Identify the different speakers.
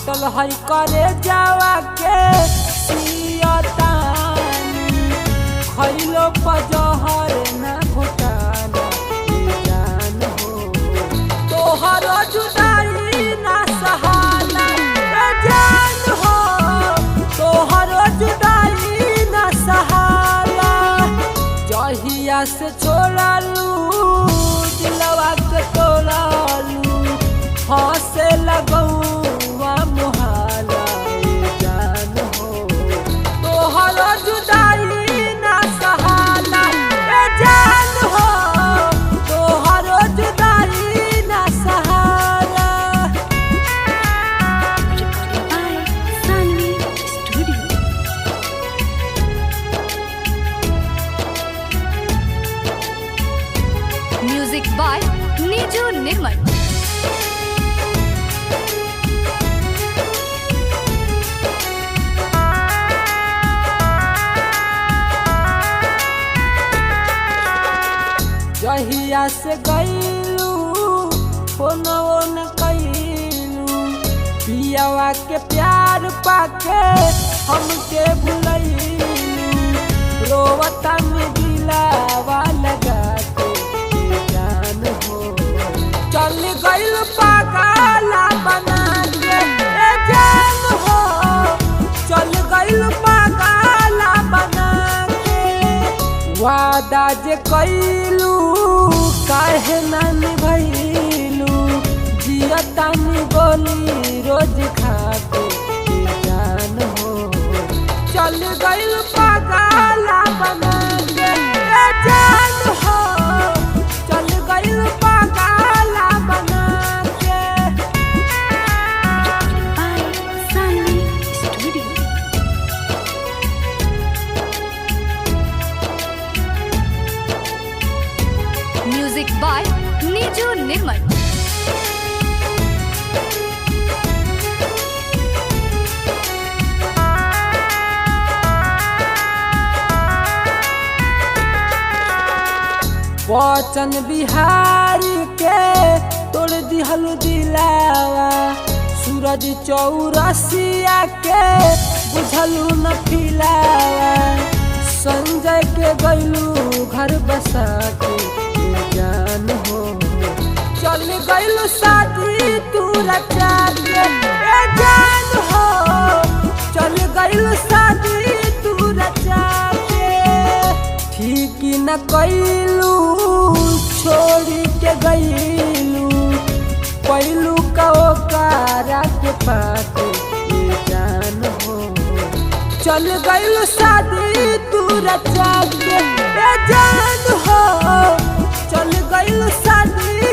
Speaker 1: फाटल है करे जावा के सियतानी खैलो पजहर ना घोटाला जान हो तोहर जुदाई ना सहाला जान हो तोहर जुदाई ना सहाला जहिया से छोड़लू दिलवा के तोड़लू हंसे लगौआ मुहाला जान हो तोहर जुदाई ना सहाला जान हो तोहर जुदाई ना सहाला।
Speaker 2: म्यूजिक बाय नीजू निर्मल।
Speaker 1: जहिया से गईलू कोनो न कईलू पियावा के प्यार पाके हमके भुलैलू रोवता में दिलावा लगा के जान हो चल गईल पागला बना के जान हो चल गईल पागला बना के वादा जे कईलू काहे ना निभैलू जियतानी गोली रोज खाके जान हो चल गईल पागला बना के जान हो चल गईल पागला बना के।
Speaker 2: म्यूजिक बाय नीजू निर्मल।
Speaker 1: वचन बिहारी के तोड़ दिहल दिलावा सूरज चौरसिया के बुझलू न फिलावा संजय के गईलू घर बसा के जान हो चल गईलू शादी तू रचा के जान हो चल गईलू शादी तू रचा के ठीक न कईलू छोड़ी के गईलू पहलू का ओकारा के पाके जान हो चल गईलू शादी तू रचा के जान हो चल गईलू शादी